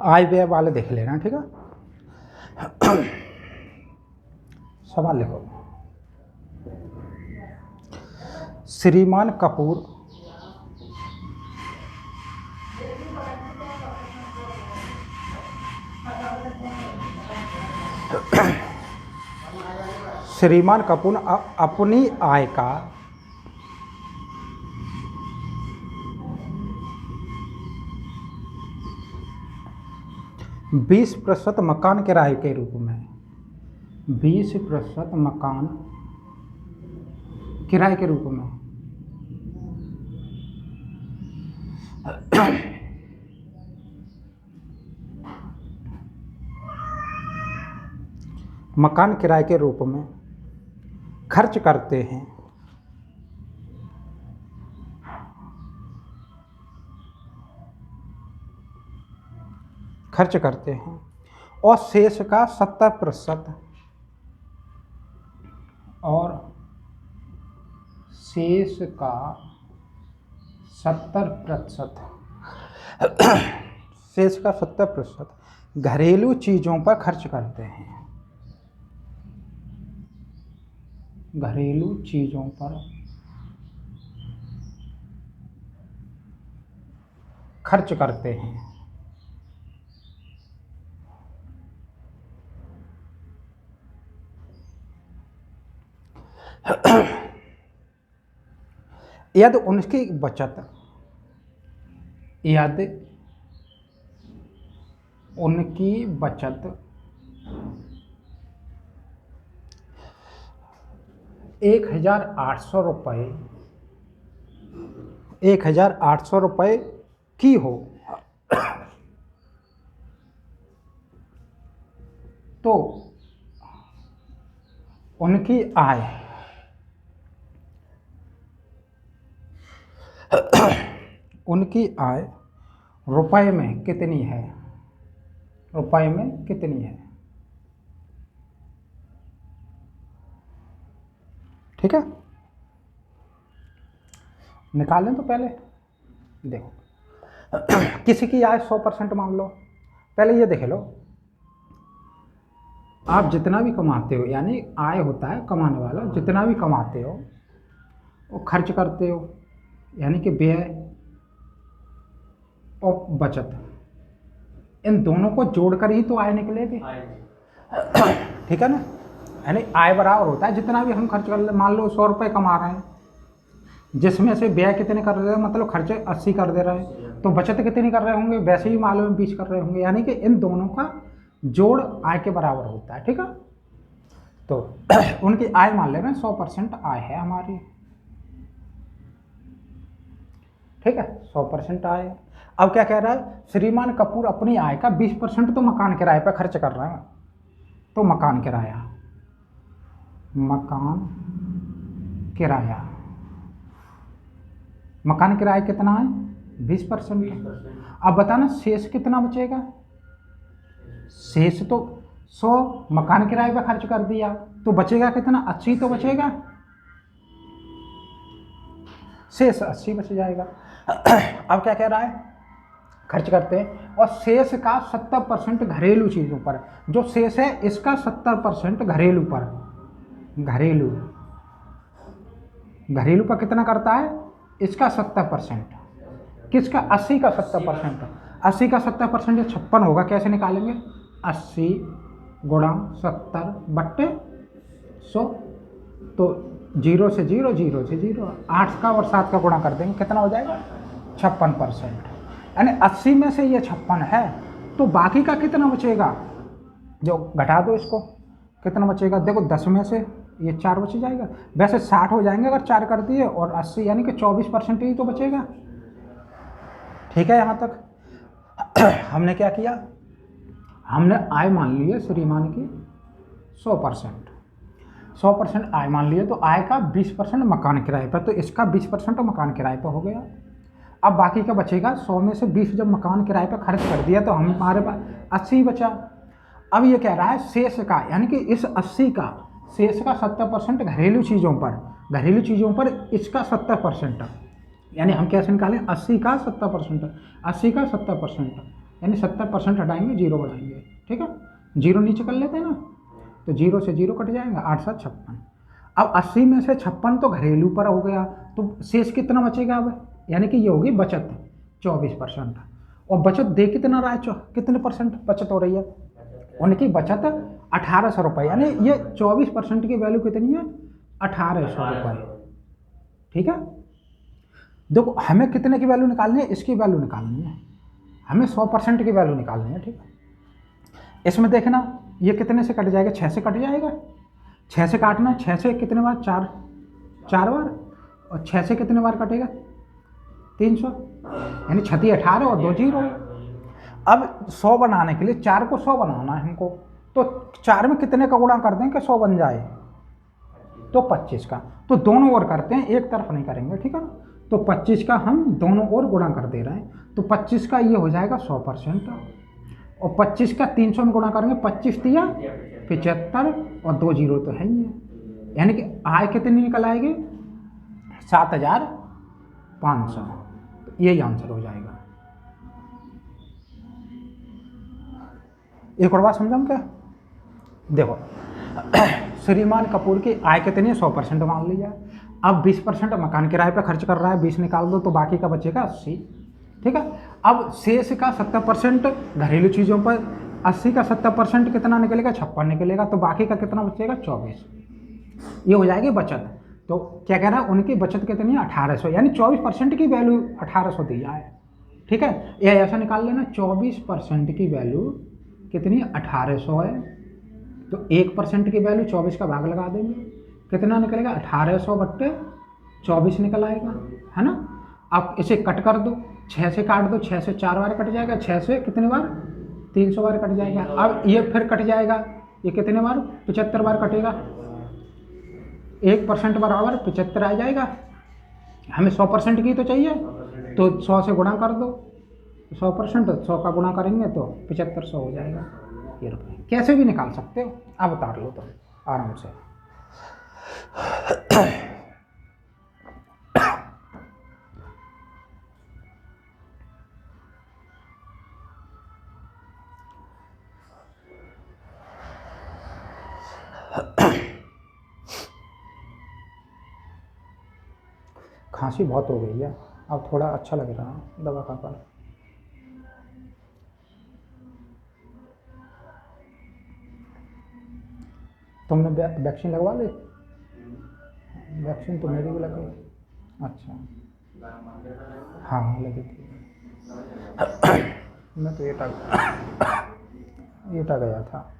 आय व्यय वाले देख लेना, ठीक है। सवाल लिखो। श्रीमान कपूर श्रीमान कपूर अपनी आय का 20% मकान किराए के रूप में 20% मकान किराए के रूप में मकान किराए के रूप में खर्च करते हैं, और शेष का 70% और शेष का 70% घरेलू चीज़ों पर खर्च करते हैं, घरेलू चीज़ों पर खर्च करते हैं। यदि उनकी बचत 1,800 रुपये की हो तो उनकी आय रुपए में कितनी है, ठीक है। निकालें तो पहले देखो, किसी की आय 100% मान लो। पहले ये देख लो, आप जितना भी कमाते हो, यानी आय होता है कमाने वाला, जितना भी कमाते हो वो खर्च करते हो, यानी कि व्यय और बचत, इन दोनों को जोड़कर ही तो आय निकलेगी, ठीक है ना। यानी आय बराबर होता है जितना भी हम खर्च कर ले। मान लो 100 रुपये कमा रहे हैं, जिसमें से व्यय कितने कर रहे हैं, मतलब खर्चे 80 कर दे रहे हैं, तो बचत कितनी कर रहे होंगे, वैसे ही मालूम 20 कर रहे होंगे, यानी कि इन दोनों का जोड़ आय के बराबर होता है, ठीक है। तो उनकी आय मान ले रहे हैं 100% आय है हमारी, ठीक है, 100% आय। अब क्या कह रहा है, श्रीमान कपूर अपनी आय का 20% तो मकान किराए पर खर्च कर रहे हैं, तो मकान किराया कितना है, 20%। अब बताना शेष कितना बचेगा। शेष तो 100 मकान किराए पर खर्च कर दिया, तो बचेगा कितना, 80 तो बचेगा, शेष 80 बच जाएगा। अब क्या कह रहा है, खर्च करते हैं और शेष का 70% घरेलू चीज़ों पर। जो शेष है इसका 70% घरेलू पर, घरेलू पर कितना करता है, इसका 70%, किसका, 80 का 70%। 80 का 70% 56 होगा, कैसे निकालेंगे, 80 गुणा 70/100, तो 0 से 0, 0 से 0, 8 का और 7 का गुणा कर देंगे, कितना हो जाएगा, 56%। यानी 80 में से ये 56 है, तो बाकी का कितना बचेगा, जो घटा दो इसको, कितना बचेगा, देखो 10 में से ये 4 बच जाएगा, वैसे 60 हो जाएंगे अगर 4 कर दिए, और 80 यानी कि 24% ही तो बचेगा, ठीक है। यहाँ तक हमने क्या किया, हमने आय मान ली है श्रीमान की 100% आय मान लिए, तो आय का 20% मकान किराए पर, तो इसका 20% मकान किराए पर हो गया। अब बाकी का बचेगा, 100 में से 20 जब मकान किराए पर खर्च कर दिया तो हमारे पास 80 बचा। अब ये कह रहा है शेष का, यानी कि इस 80 का शेष का 70% घरेलू चीज़ों पर, घरेलू चीज़ों पर इसका 70%, यानी हम कैसे निकालें 80 का 70%, 80 का 70%, यानी 70% हटाएंगे, जीरो बढ़ाएंगे। ठीक है, जीरो नीचे कर लेते हैं ना, तो जीरो से जीरो कट जाएगा, 8 7 56। अब 80 में से 56 तो घरेलू पर हो गया, तो शेष कितना बचेगा अब, यानी कि ये होगी बचत 24%। और बचत दे कितना रहा है, कितने परसेंट बचत हो रही है, उनकी बचत 1800 रुपये, यानी ये 24% की वैल्यू कितनी है, 1800 रुपये। ठीक है, देखो हमें कितने की वैल्यू निकालनी है, इसकी वैल्यू निकालनी है, हमें 100% की वैल्यू निकालनी है। ठीक है, इसमें देखना ये कितने से कट जाएगा, 6 से कट जाएगा, 6 से काटना, 6 से कितने बार, 4 4 बार, और 6 से कितने बार कटेगा, 300, यानी 6 18 और 2 जीरो। अब 100 बनाने के लिए 4 को 100 बनाना है हमको, तो 4 में कितने का गुणा कर दें कि 100 बन जाए, तो 25 का। तो दोनों ओर करते हैं, एक तरफ नहीं करेंगे। ठीक है ना, तो 25 का हम दोनों ओर गुणा कर दे रहे हैं, तो 25 का ये हो जाएगा 100%, और 25 का 300 में गुणा करेंगे, 25 दिया 75, और 2 जीरो तो है ही है, यानी कि आय कितनी निकल आएगी, 7500। यही आंसर हो जाएगा। एक और बात समझाऊं क्या, देखो श्रीमान कपूर की आय कितनी है, 100% मान लीजिए। अब 20% मकान किराए पे खर्च कर रहा है, 20 निकाल दो तो बाकी का बचेगा 80। ठीक है, अब शेष का 70% घरेलू चीज़ों पर, 80 का 70% कितना निकलेगा, 56 निकलेगा, तो बाकी का कितना बचेगा, 24। ये हो जाएगी बचत। तो क्या कह रहा है, उनकी बचत कितनी है, 1800, यानी 24% की वैल्यू 1800 दी जाए। ठीक है, या ऐसा निकाल लेना, 24% की वैल्यू कितनी, 1800 है, तो 1% की वैल्यू 24 का भाग लगा देंगे, कितना निकलेगा, 1800 बट्टे 24 निकल आएगा, है ना। अब इसे कट कर दो, 6 से काट दो, 6 से 4 बार कट जाएगा, 6 से कितने बार, 300 बार कट जाएगा। अब ये फिर कट जाएगा, ये कितने बार, 75 बार कटेगा, 1% बराबर 75 आ जाएगा। हमें 100% की तो चाहिए, तो 100 से गुणा कर दो, 100%, 100 का गुणा करेंगे तो 7500 हो जाएगा। ये रुपये कैसे भी निकाल सकते हो, आप उतार लो तो आराम से। खांसी बहुत हो गई है, अब थोड़ा अच्छा लग रहा है दवा खाकर। तुमने वैक्सीन लगवा ली, वैक्सीन तो मेरी भी लगी। अच्छा, हाँ लगी थी। मैं तो एटा गया था।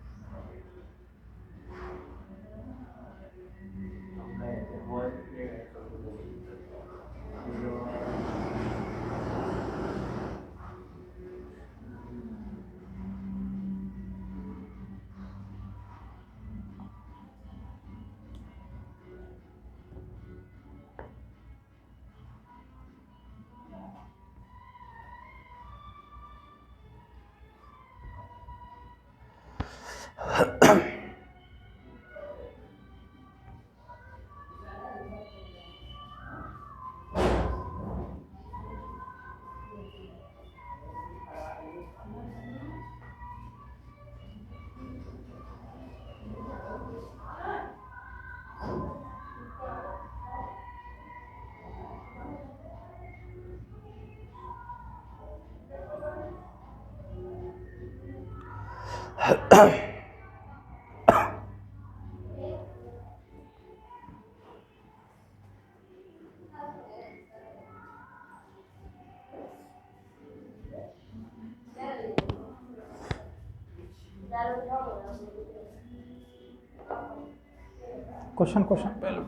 क्वेश्चन पहले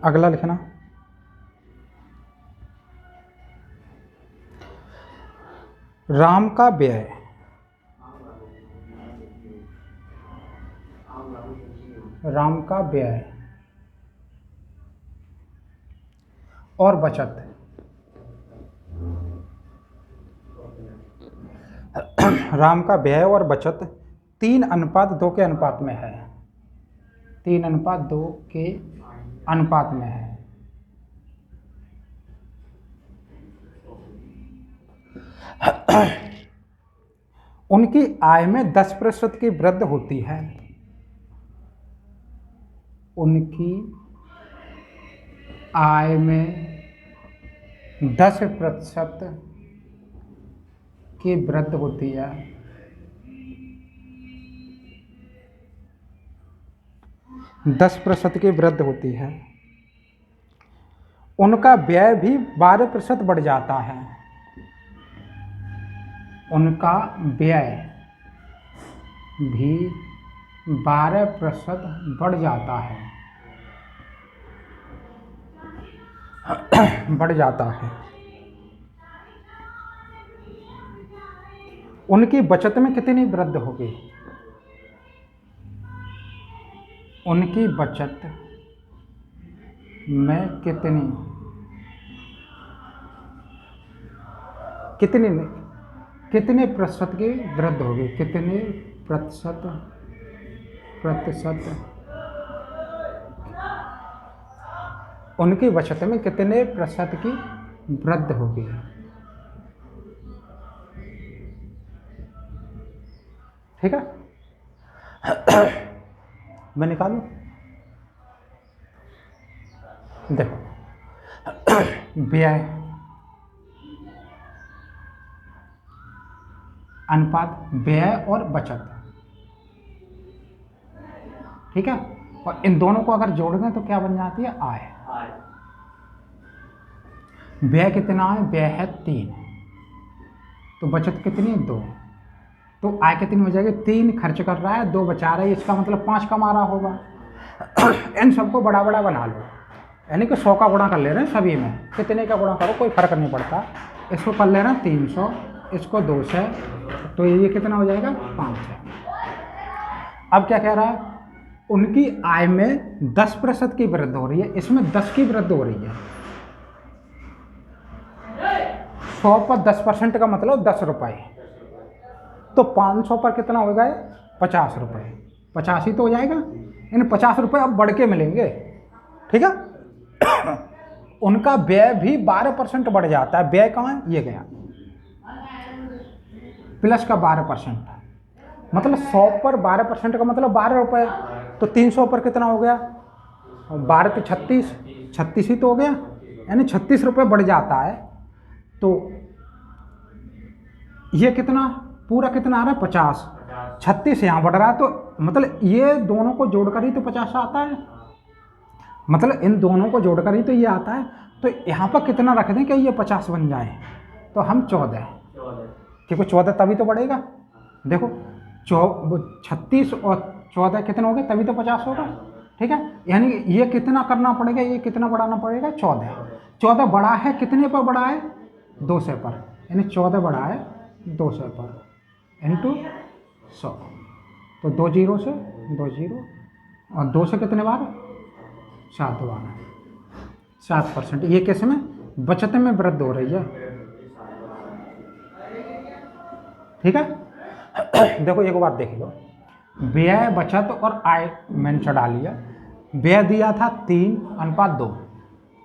अगला लिखना। राम का व्यय राम का व्यय और बचत राम का व्यय और बचत 3:2 के अनुपात में है। 3:2 के अनुपात में है। उनकी आय में 10% की वृद्धि होती है। उनकी आय में 10% की वृद्धि होती है। 10% की वृद्धि होती है। उनका व्यय भी 12% बढ़ जाता है। उनका व्यय भी 12% बढ़ जाता है। बढ़ जाता है। उनकी बचत में कितनी वृद्धि होगी? उनकी बचत में कितने प्रतिशत की वृद्धि होगी? कितने प्रतिशत उनकी बचत में कितने प्रतिशत की वृद्धि होगी? ठीक है, मैं निकालूं? देखो, व्यय अनुपात व्यय और बचत, ठीक है, और इन दोनों को अगर जोड़ दें तो क्या बन जाती है? आय। व्यय कितना है? व्यय है 3, तो बचत कितनी है? 2, तो आय कितनी हो जाएगी? 3 खर्च कर रहा है, 2 बचा रहा है, इसका मतलब 5 कमा रहा होगा। इन सबको बड़ा बड़ा बना लो, यानी कि 100 का गुणा कर ले रहे हैं सभी में। कितने का गुणा करो कोई फर्क नहीं पड़ता। इसको कर ले रहे हैं 300, इसको 2 से, तो ये कितना हो जाएगा? 5 है। अब क्या कह रहा है? उनकी आय में 10% की वृद्धि हो रही है, इसमें 10 की वृद्धि हो रही है। 100 पर 10% का मतलब 10 रुपये, तो 500 पर कितना हो गया? 50 रुपये। 50 ही तो हो जाएगा। इन 50 रुपये अब बढ़ के मिलेंगे, ठीक है। उनका व्यय भी 12% बढ़ जाता है। व्यय कहाँ है? ये गया प्लस का 12%, मतलब 100 पर 12% का मतलब 12 रुपये, तो 300 पर कितना हो गया? 12 तो 36, 36 ही तो हो गया, यानी 36 रुपये बढ़ जाता है। तो ये कितना पूरा कितना आ रहा है? 50। 36 यहाँ बढ़ रहा है, तो मतलब ये दोनों को जोड़कर ही तो 50 आता है, मतलब इन दोनों को जोड़कर ही तो ये आता है। तो यहाँ पर कितना रख दें कि ये 50 बन जाए? तो हम 14, क्योंकि 14 तभी तो बढ़ेगा। देखो 36 और 14 कितना हो गया? तभी तो 50 होगा, ठीक है। यानी ये कितना करना पड़ेगा? ये कितना बढ़ाना पड़ेगा? 14। 14 बड़ा है, कितने पर बड़ा है? 200 पर, यानी 14 बड़ा है 200 पर इंटू 100, तो 2 जीरो से 2 जीरो, और 2 से कितने बार? 7 बार, 7%। ये किस में? बचत में वृद्धि हो रही है, ठीक है। देखो एक बात देख लो, व्यय बचत और आय मैंने चढ़ा लिया। व्यय दिया था 3:2,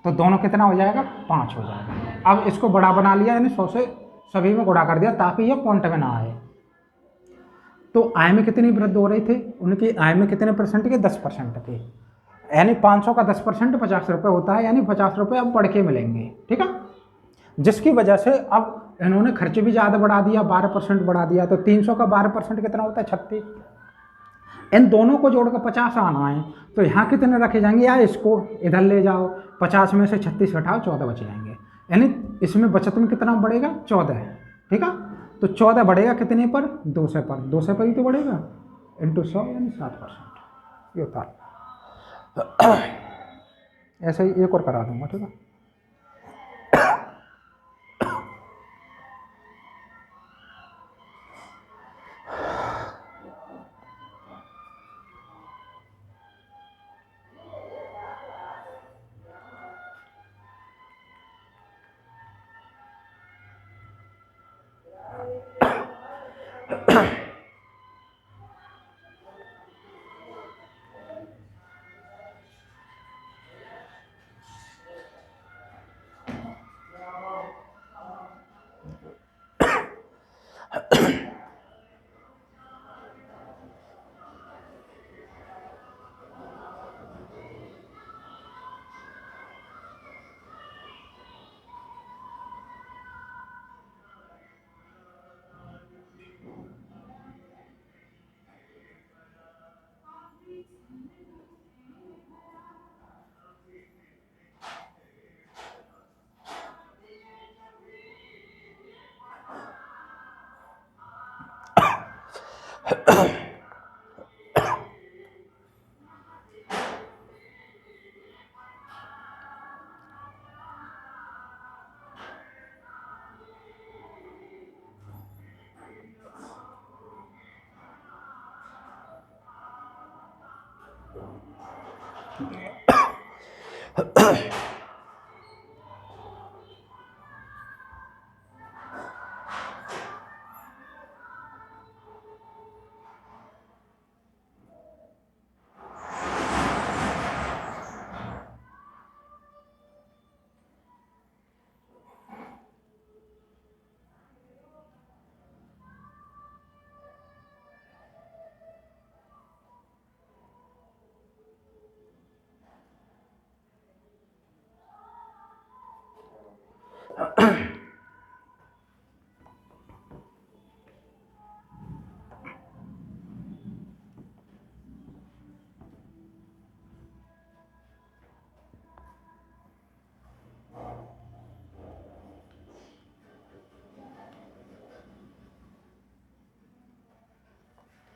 तो दोनों कितना हो जाएगा? 5 हो जाएगा। अब इसको बड़ा बना लिया, यानी 100 से सभी में गुणा कर दिया ताकि ये पॉइंट में ना आए। तो आय में कितनी वृद्धि हो रही थी? उनकी आय में कितने परसेंट की? 10% की, यानी 500 का 10% 50 रुपये होता है, यानी 50 रुपये अब बढ़ के मिलेंगे, ठीक है। जिसकी वजह से अब इन्होंने खर्च भी ज़्यादा बढ़ा दिया, 12% बढ़ा दिया, तो 300 का 12% कितना होता है? 36। इन दोनों को जोड़कर 50 आना है, तो यहाँ कितने रखे जाएंगे? या इसको इधर ले जाओ, 50 में से 36 घटाओ, 14 बच जाएंगे, यानी इसमें बचत में कितना बढ़ेगा? 14 है, ठीक है। तो 14 बढ़ेगा कितने पर? 200 पर, 200 पर ही तो बढ़ेगा, इंटू 100 यानी 7%। ये होता है। ऐसे ही एक और करा दूंगा, ठीक है।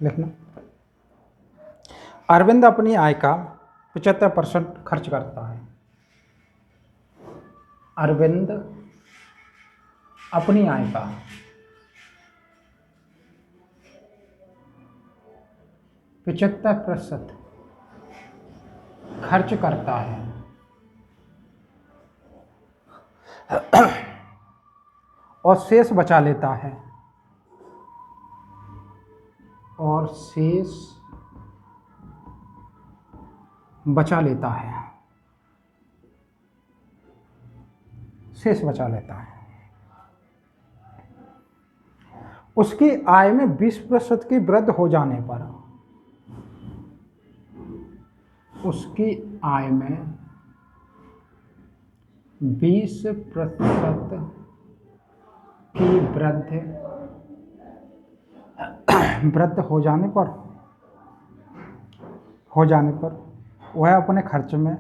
लिखना। अरविंद अपनी आय का 75% खर्च करता है। अरविंद अपनी आय का 75% खर्च करता है और शेष बचा लेता है, और शेष बचा लेता है, शेष बचा लेता है। उसकी आय में 20% की वृद्धि हो जाने पर, उसकी आय में 20% की वृद्धि हो जाने पर वह अपने खर्च में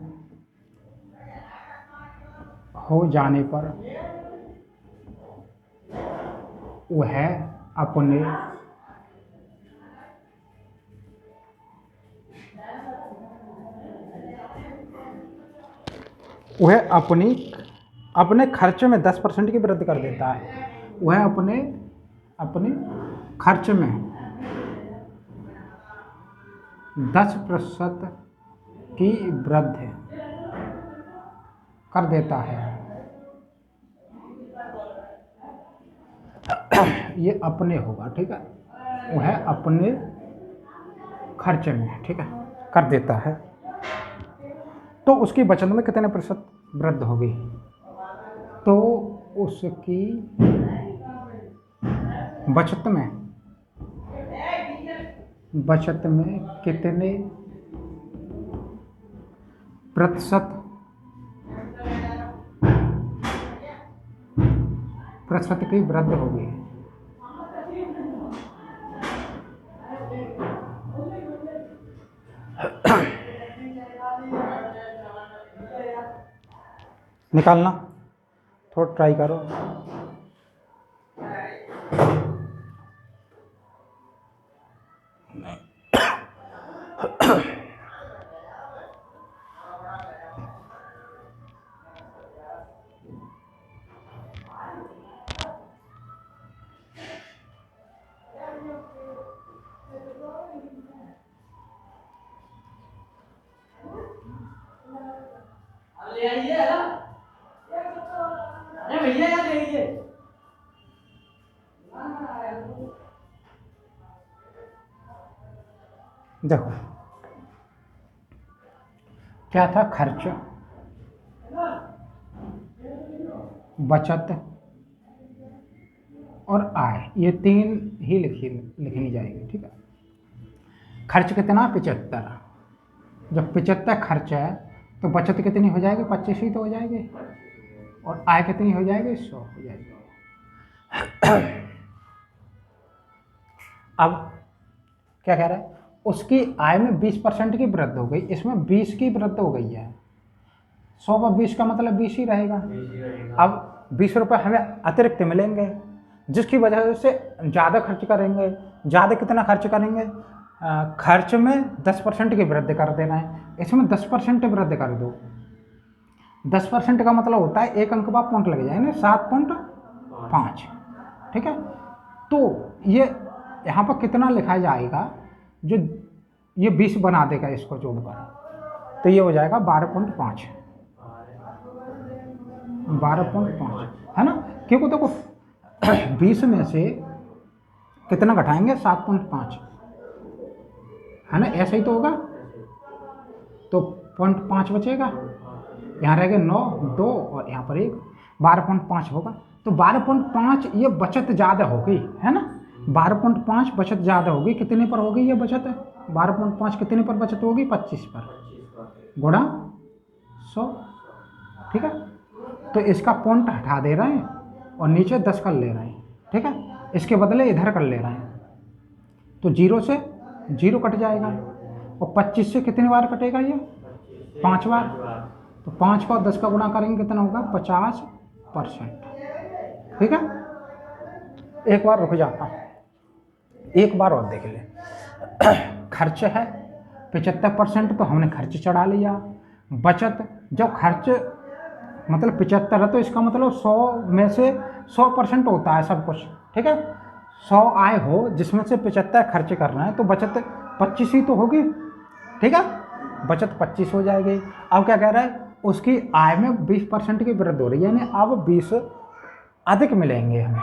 वह अपने खर्च में 10% की वृद्धि कर देता है। वह अपने खर्च में 10% की वृद्धि कर देता है। ये अपने होगा, ठीक है। वह अपने खर्च में, ठीक है, कर देता है। तो उसकी बचत में कितने प्रतिशत वृद्धि होगी? तो उसकी बचत में कितने प्रतिशत की वृद्धि होगी? निकालना, थोड़ा ट्राई करो। ले आइए, अरे भैया यार ले आइए। देखो क्या था, खर्च, बचत और आय, ये तीन ही लिखनी जाएगी। ठीक है, खर्च कितना 75, जब 75 खर्च है तो बचत कितनी हो जाएगी, 25 ही तो हो जाएगी, और आय कितनी हो जाएगी, 100 हो जाएगी। अब क्या कह रहा है, उसकी आय में 20% की वृद्धि हो गई, इसमें 20 की वृद्धि हो गई है, 100 पर 20 का मतलब 20 ही रहेगा। अब 20 रुपये हमें अतिरिक्त मिलेंगे, जिसकी वजह से ज़्यादा खर्च करेंगे। ज़्यादा कितना खर्च करेंगे, खर्च में 10% की वृद्धि कर देना है, इसमें 10% वृद्धि कर दो। 10% का मतलब होता है 1 अंक बाद पॉइंट लग जाएंगे 7.5। ठीक है, तो ये यहाँ पर कितना लिखा जाएगा, जो ये 20 बना देगा इसको जोड़कर, तो ये हो जाएगा 12.5, 12.5 है ना, क्योंकि देखो 20 में से कितना घटाएंगे, 7.5 है ना, ऐसा ही तो होगा, तो 0.5 बचेगा, यहाँ रहेगा 9, 2 और यहाँ पर 1, 12.5 होगा। तो 12.5 ये बचत ज़्यादा होगी, है ना, 12.5 बचत ज़्यादा होगी, कितने पर होगी ये बचत, 12.5 कितने पर बचत होगी, 25 पर, गुणा 100। ठीक है, तो इसका पॉइंट हटा दे रहे हैं और नीचे 10 कर ले रहे हैं। ठीक है, इसके बदले इधर कर ले रहे हैं, तो 0 से 0 कट जाएगा, और 25 से कितनी बार कटेगा, ये 5 बार, तो 5 का और 10 का गुणा करेंगे कितना होगा, 50%। ठीक है, एक बार रुक जाता, एक बार और देख ले। खर्च है 75%, तो हमने खर्च चढ़ा लिया। बचत, जब खर्च मतलब 75 है तो इसका मतलब 100 में से 100% होता है सब कुछ। ठीक है, 100 आय हो जिसमें से 75 खर्च करना है, तो बचत 25 ही तो होगी। ठीक है, बचत 25 हो जाएगी। अब क्या कह रहा है, उसकी आय में 20% की वृद्धि हो रही है, यानी अब 20 अधिक मिलेंगे हमें।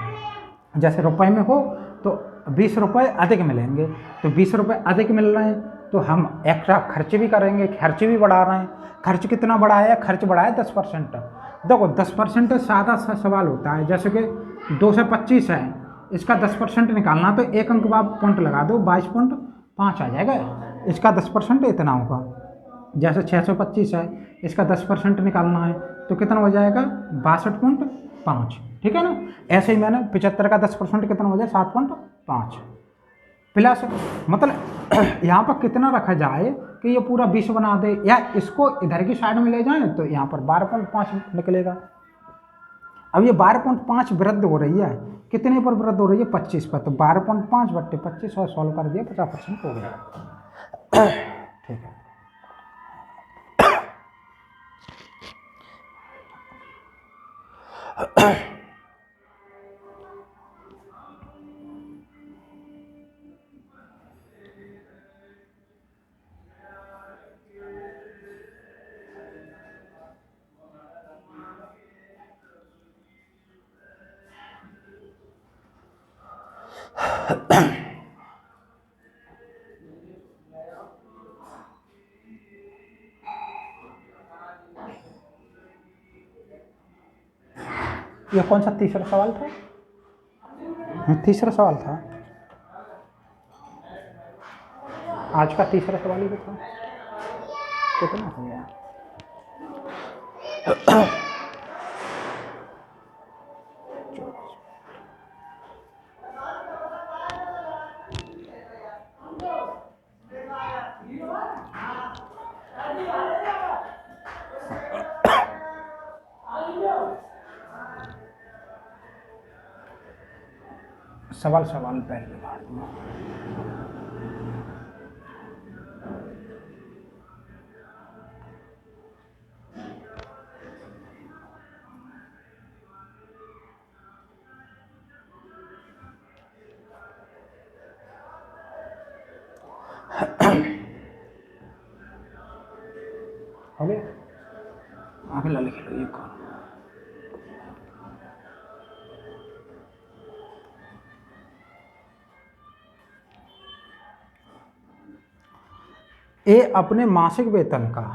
जैसे रुपए में हो तो 20 रुपये अधिक मिलेंगे, तो 20 रुपये अधिक मिल रहे हैं तो हम एक्स्ट्रा खर्च भी करेंगे, खर्च भी बढ़ा रहे हैं। खर्च कितना बढ़ाया, खर्च बढ़ाया 10%। देखो 10% सादा सा सवाल होता है, जैसे कि 2 से 25 है, इसका 10% निकालना, तो 1 अंक बाद पॉइंट लगा दो, 22.5 आ जाएगा, इसका 10% इतना होगा। जैसे 625 है, इसका 10% निकालना है तो कितना हो जाएगा, 62.5। ठीक है ना, ऐसे ही मैंने 75 का 10% कितना हो जाए, 7.5 प्लस, मतलब यहाँ पर कितना रखा जाए कि ये पूरा 20 बना दे, या इसको इधर की साइड में ले जाए तो यहाँ पर 12.5 निकलेगा। अब ये 12.5 वृद्धि हो रही है, कितने पर वृद्धि हो रही है, 25 पर, तो 12.5 बट्टे 25 और सॉल्व कर दिया, 50% हो गया। ठीक है, ये कौन सा तीसरा सवाल था, तीसरा सवाल था, आज का तीसरा सवाल ही था, कितना हो गया, सवाल पहले बार हो गया, अगला लिख लो, ये कौन, ए अपने मासिक वेतन का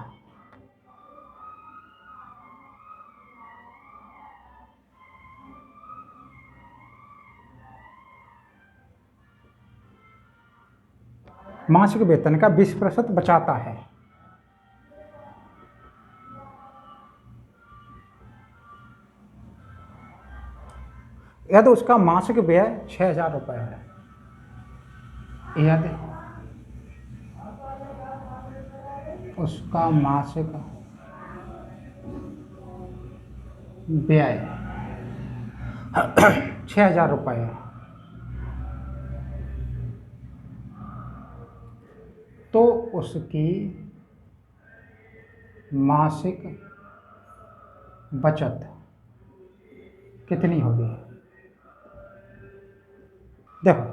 मासिक वेतन का 20% बचाता है। यदि उसका मासिक व्यय 6,000 रुपये है, यदि उसका मासिक व्यय 6,000 रुपये है, तो उसकी मासिक बचत कितनी होगी? देखो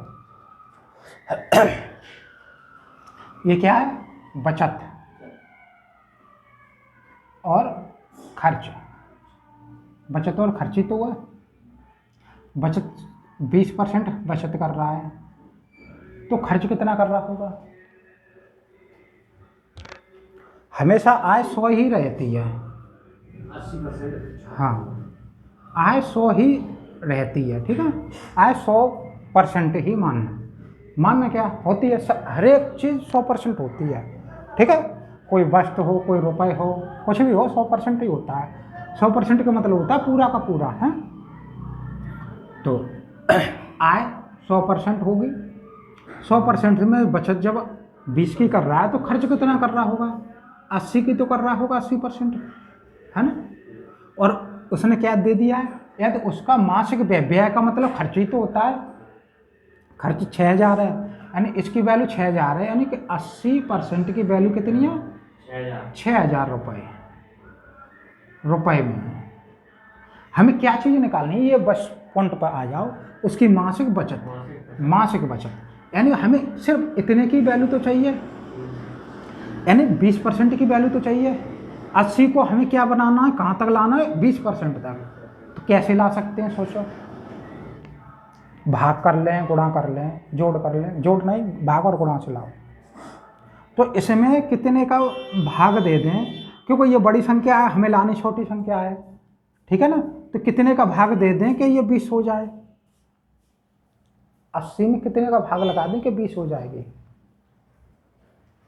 ये क्या है? बचत और खर्च। बचत और खर्च ही तो है। बचत 20% बचत कर रहा है, तो खर्च कितना कर रहा होगा? हमेशा आय 100 ही रहती है। 80%। हाँ, आय 100 ही रहती है, ठीक है। आय 100% ही मानना क्या होती है? हर एक चीज़ 100% होती है, ठीक है। कोई वस्तु हो, कोई रुपए हो, कुछ भी हो, 100% ही होता है। 100% का मतलब होता है पूरा का पूरा है। तो आय 100% होगी, 100% में बचत जब 20 की कर रहा है तो खर्च कितना कर रहा होगा? 80 की तो कर रहा होगा, 80%, है ना। और उसने क्या दे दिया है? या तो उसका मासिक व्यय का मतलब खर्च ही तो होता है। खर्च 6,000 है, यानी इसकी वैल्यू 6,000 है, यानी कि 80% की वैल्यू कितनी है? 6,000 रुपये में हमें क्या चीज़ निकालनी है? ये बस पॉइंट पर आ जाओ। उसकी मासिक बचत यानी हमें सिर्फ इतने की वैल्यू तो चाहिए, यानी 20% की वैल्यू तो चाहिए। 80 को हमें क्या बनाना है? कहाँ तक लाना है? 20% तक। तो कैसे ला सकते हैं? सोचो, भाग कर लें, गुणा कर लें, जोड़ कर लें, जोड़ नहीं, भाग और गुणा से लाओ। तो इसमें कितने का भाग दे दें, क्योंकि ये बड़ी संख्या है, हमें लानी छोटी संख्या है, ठीक है ना। तो कितने का भाग दे दें कि ये 20 हो जाए? 80 में कितने का भाग लगा दें कि 20 हो जाएगी?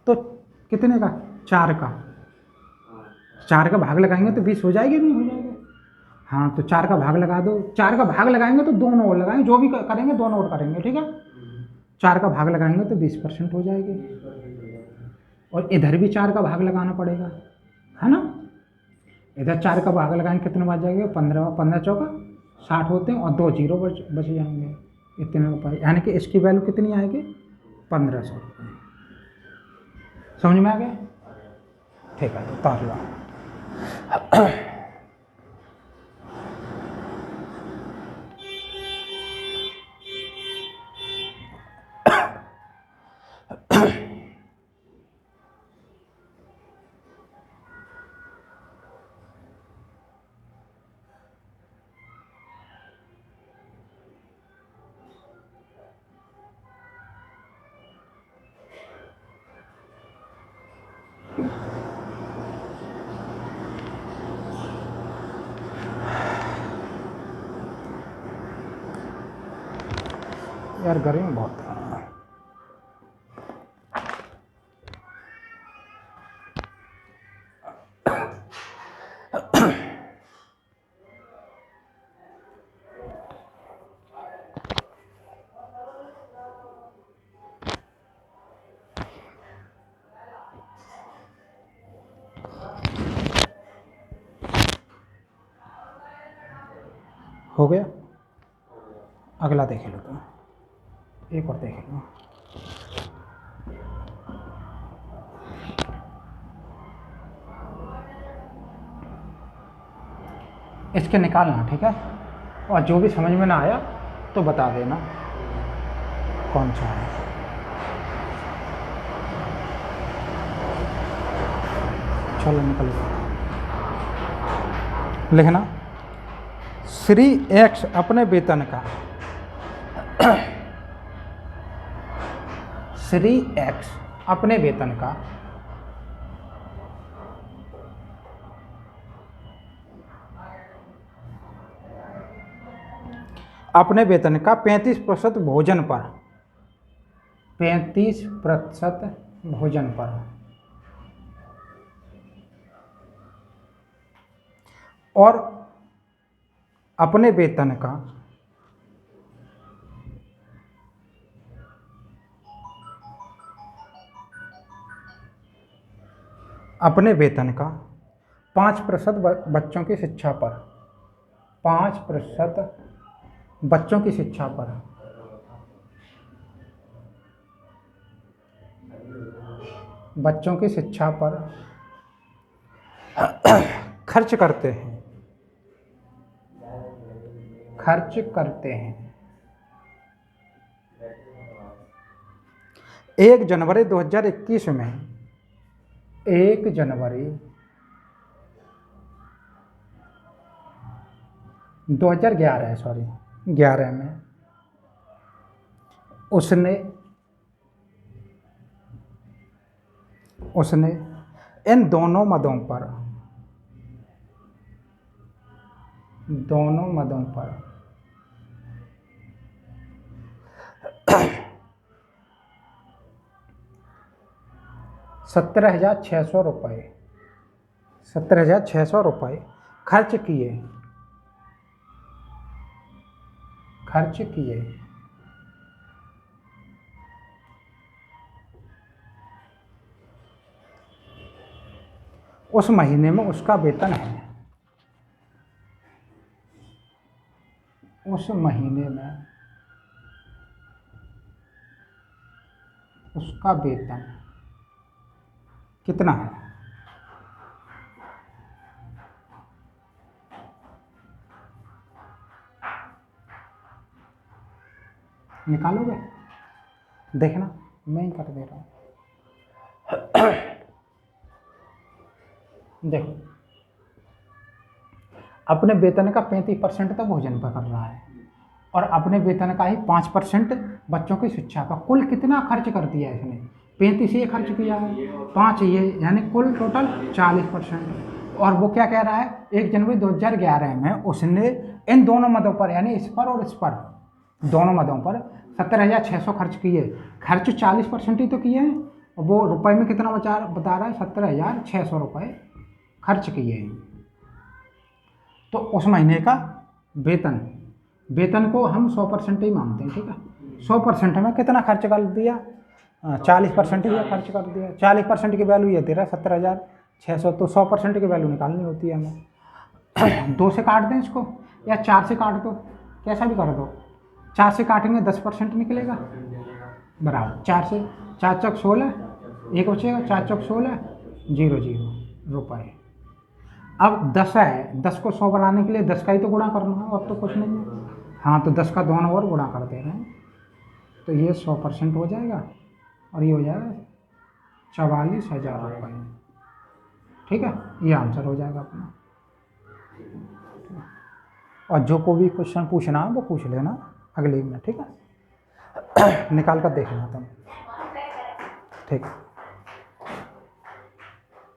तो कितने का? 4 का। 4 का भाग लगाएंगे तो 20 हो जाएगी, नहीं हो जाएगी? हाँ, तो 4 का भाग लगा दो। 4 का भाग लगाएंगे तो दोनों और लगाएंगे, जो भी करेंगे दोनों और करेंगे, ठीक है। 4 का भाग लगाएंगे तो 20% हो जाएगी, और इधर भी 4 का भाग लगाना पड़ेगा, है ना। इधर 4 का भाग लगाएंगे, कितने बच जाएंगे? 15 चौका 60 होते हैं, और 2 जीरो बच जाएंगे, इतने रुपये। यानी कि इसकी वैल्यू कितनी आएगी? 1,500 रुपये। समझ में आ गया? ठीक है, तो तार लो। यार गर्मी बहुत है। हो गया? अगला देख लो तुम, एक और देख लो। इसके निकालना, ठीक है। और जो भी समझ में ना आया तो बता देना कौन सा है। चलो निकल लिखना। श्री एक्स अपने वेतन का श्री एक्स अपने वेतन का अपने वेतन का 35% भोजन पर, 35% भोजन पर, और अपने वेतन का अपने वेतन का 5% बच्चों की शिक्षा पर, 5% बच्चों की शिक्षा पर, बच्चों की शिक्षा पर खर्च करते हैं, खर्च करते हैं। 1 जनवरी 2021 में, 1 जनवरी 2011 सॉरी 11 में उसने इन दोनों मदों पर 17,600 रुपये, 17,600 रुपये खर्च किए, उस महीने में उसका वेतन है, उस महीने में उसका वेतन कितना है? निकालोगे? देखना, मैं ही कर दे रहा हूँ। देखो, अपने वेतन का 35% तो भोजन पर कर रहा है और अपने वेतन का ही 5% बच्चों की शिक्षा का। कुल कितना खर्च कर दिया इसने? 35 ये खर्च किया है, 5 ये, यानी कुल टोटल 40%। और वो क्या कह रहा है, 1 जनवरी 2011 में उसने इन दोनों मदों पर, यानी इस पर और इस पर, दोनों मदों पर 17,600 खर्च किए। खर्च 40% ही तो किए हैं। वो रुपए में कितना बता रहा है? 17,600 रुपये खर्च किए हैं। तो उस महीने का वेतन को हम 100% ही मानते हैं, ठीक है। 100% में कितना खर्च कर दिया? 40% ही खर्च कर दिया। 40% की वैल्यू ये दे रहा है 17,600, तो 100% की वैल्यू निकालनी होती है हमें। 2 से काट दें इसको या 4 से काट दो, कैसा भी कर दो। 4 से काटेंगे 10% निकलेगा, बराबर 4 से 4 चौक 16, एक बचेगा, 4 चौक 16, 0 रुपये। अब 10 है, 10 को 100 बनाने के लिए 10 का ही तो गुणा करना है, अब तो कुछ नहीं है। हाँ, तो 10 का दोनों और गुणा कर दे रहे हैं, तो ये 100% हो जाएगा और ये हो जाएगा 44,000 रुपये, ठीक है। ये आंसर हो जाएगा अपना। और जो को भी क्वेश्चन पूछना है वो पूछ लेना अगले में, ठीक है। निकाल कर देखना तुम, ठीक है।